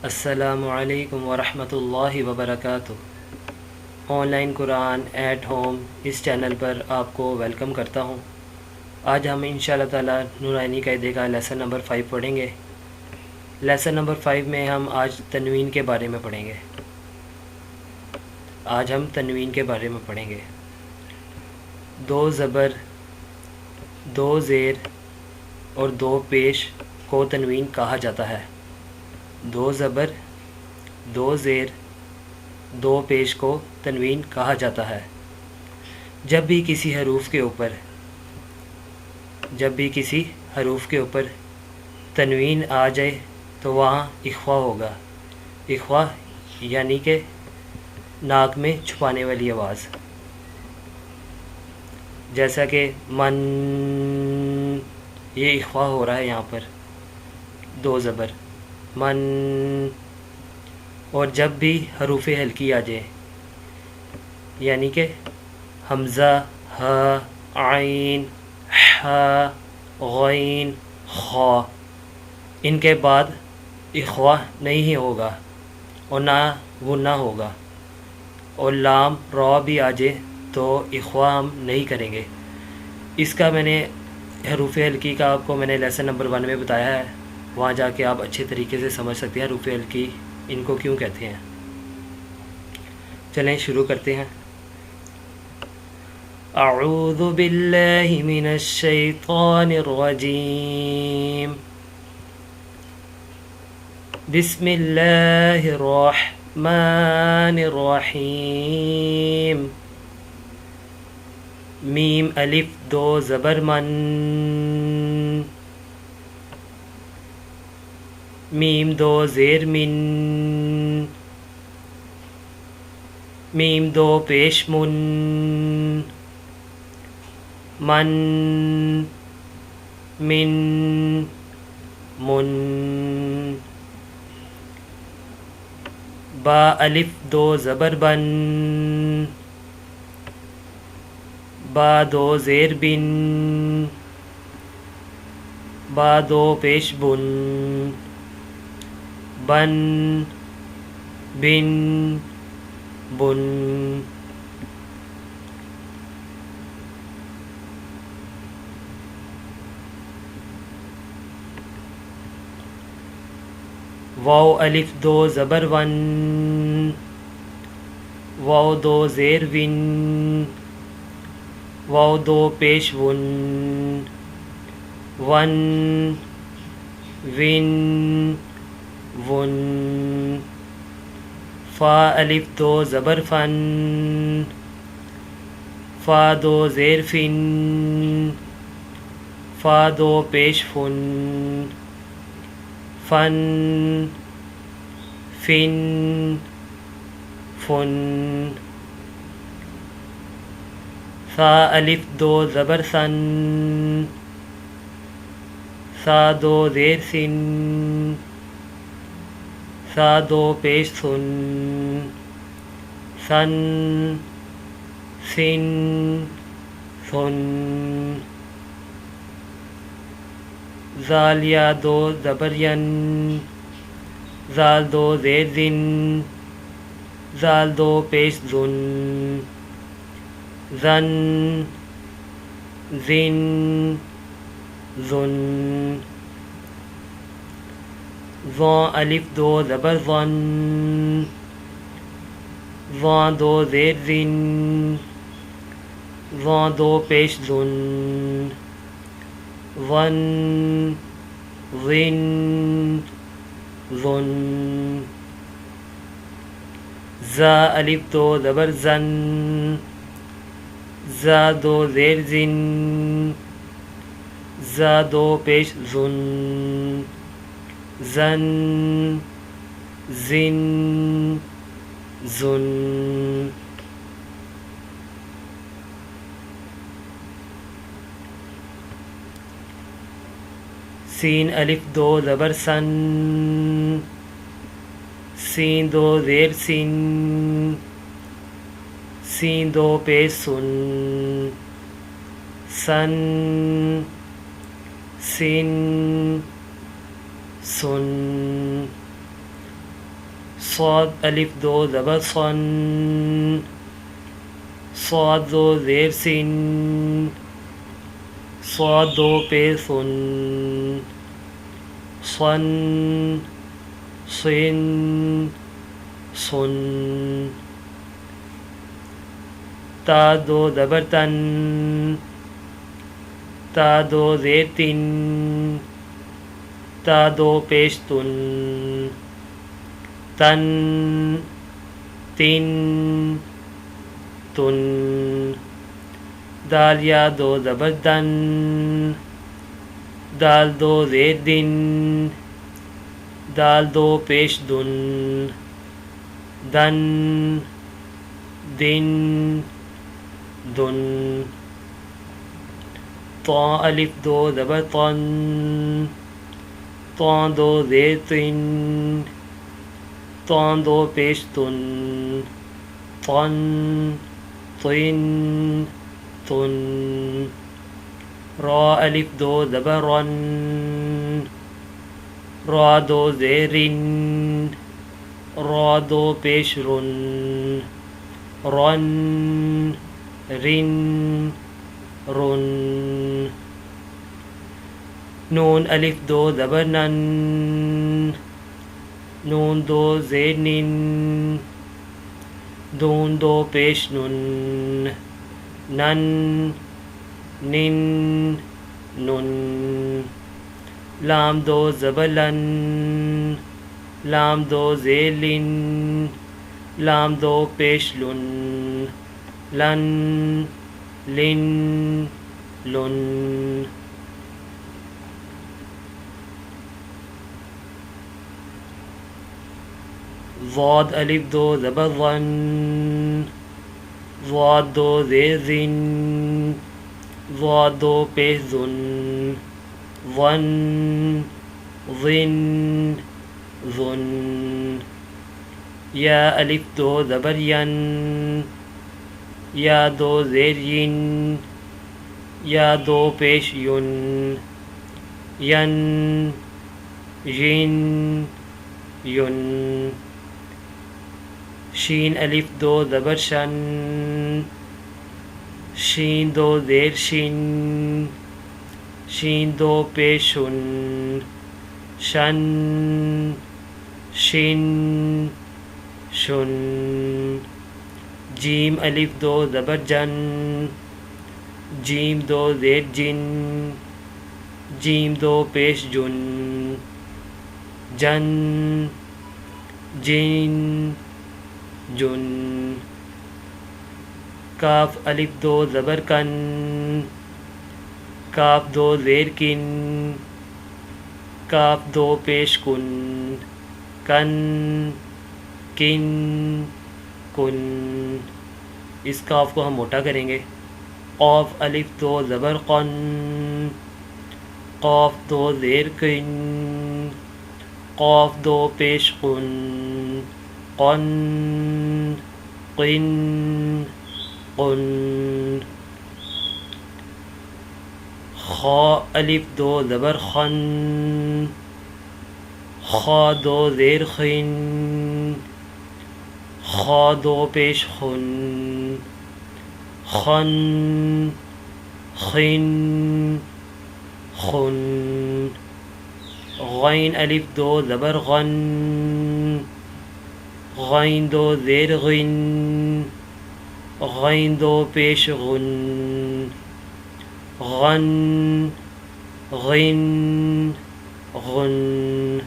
السلام علیکم ورحمۃ اللہ وبرکاتہ۔ آن لائن قرآن ایٹ ہوم اس چینل پر آپ کو ویلکم کرتا ہوں۔ آج ہم انشاءاللہ تعالی نورانی قاعدے کا لیسن نمبر 5 پڑھیں گے۔ لیسن نمبر 5 میں ہم آج تنوین کے بارے میں پڑھیں گے۔ دو زبر، دو زیر اور دو پیش کو تنوین کہا جاتا ہے۔ دو زبر، دو زیر، دو پیش کو تنوین کہا جاتا ہے۔ جب بھی کسی حروف کے اوپر تنوین آ جائے تو وہاں اخفا ہوگا۔ اخفا یعنی کہ ناک میں چھپانے والی آواز، جیسا کہ من، یہ اخفا ہو رہا ہے یہاں پر دو زبر من۔ اور جب بھی حروف ہلکی آ جائے یعنی کہ حمزہ، ہ، عین، ح، غین، خا، ان کے بعد اخفا نہیں ہی ہوگا اور نہ غنہ ہوگا، اور لام را بھی آ جائے تو اخفا ہم نہیں کریں گے۔ اس کا میں نے حروف ہلکی کا آپ کو میں نے لیسن نمبر 1 میں بتایا ہے، وہاں جا کے آپ اچھے طریقے سے سمجھ سکتے ہیں حروف ہلکی ان کو کیوں کہتے ہیں۔ چلیں شروع کرتے ہیں۔ اعوذ باللہ من الشیطان الرجیم، بسم اللہ الرحمن الرحیم۔ میم الف دو زبر من، میم دو زیر من، میم دو پیش من، من، من، من۔ با الف دو زبر بن، با دو زیر بن، با دو پیش بن، بن، بن، بن۔ واو الف دو زبر ون، واو دو زیر ون، واو دو پیش ون، ون، ون، ون۔ فا الف دو زبر فن، فا دو زیر فن، فا دو پیش فن، فن، فن، فن۔ سا الف دو زبر سن، سا دو زیر سن، سا دو پیش سن، سن، سن، سن۔ زال یا دو زبر ین، زال دو زیر زن، زال دو پیش زن، زن، زن، زن۔ ضا الف دو زبر ضن، ضا دو زیر زن، ضا دو پیش زن، ظن، ظن، ظن۔ زا الف دو زبر زن، زا دو زیر زن، زا دو پیش زن، زن، زن، زن۔ سین الف دو زبر سن، سین دو زیر سن، سین دو پیش سن، سن، سن، سن۔ صاد الف دو زبر صن صاد دو زیر سن صاد دو پیش سن صن صن سن تا دو زبر تن تا دو زیر تن تا دو پیش تن تن تن تن دال یا دو زبر دن دال دو زیر دن دال دو پیش دن دن دن دن طا الف دو زبر طن طا دو زیر طن طا دو پیش تن طن طن طن را الف دو زبر رن را دو زیر رن را دو پیش رن رن رن رن نون الف دو زبر نن نون دو زیر نن دون دو پیش نن نن نن نن لام دو زبر لن لام دو زیر لن لام دو پیش لن لن لن لن ضاد الف دو زبر ظن ضاد دو زیر زن ضاد دو پیش ظن ظن ظن ظن یا الف دو زبر ین یا دو زیر ین یا دو پیش یون ین ین یون شین الف دو زبر شن شین دو زیر شن شین دو پیش شن شن شن شن جیم الف دو زبر جن جیم دو زیر جن جیم دو پیش جن جن جن جن کاف الف دو زبر کن کاف دو زیر کن کاف دو پیش کن کن کن کن اس کاف کو ہم موٹا کریں گے قاف الف دو زبر قن قاف دو زیر کن قاف دو پیش قن قن قن قن خا الف دو زبر خن خا دو زیر خن خا دو پیش خن خن خن خن غین الف دو زبر غن غین دو زیر غن غین دو پیش غن غن غن غن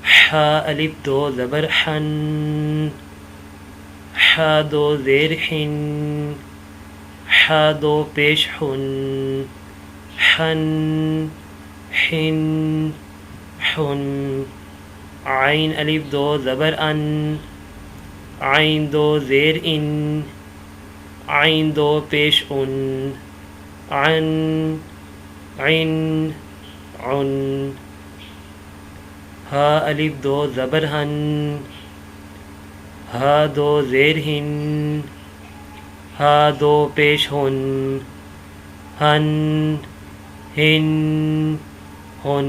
حا الف دو زبر حن حا دو زیر حن حا دو پیش حن حن حن حن عین الف دو زبر ان عین دو زیر ان عین دو پیش ان عن عن عن ہا الف دو زبر ہن ہا دو زیر ہن ہا دو پیش ہن ہن ہن ہن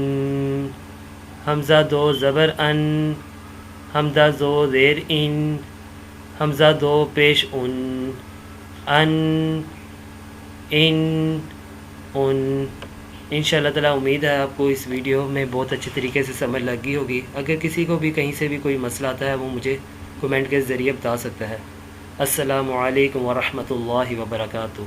حمزہ دو زبر ان حمزہ دو زیر ان حمزہ دو پیش ان ان انشاءاللہ تعالیٰ امید ہے آپ کو اس ویڈیو میں بہت اچھے طریقے سے سمجھ لگی ہوگی. اگر کسی کو بھی کہیں سے بھی کوئی مسئلہ آتا ہے وہ مجھے کمنٹ کے ذریعے بتا سکتا ہے. السلام علیکم ورحمۃ اللہ وبرکاتہ.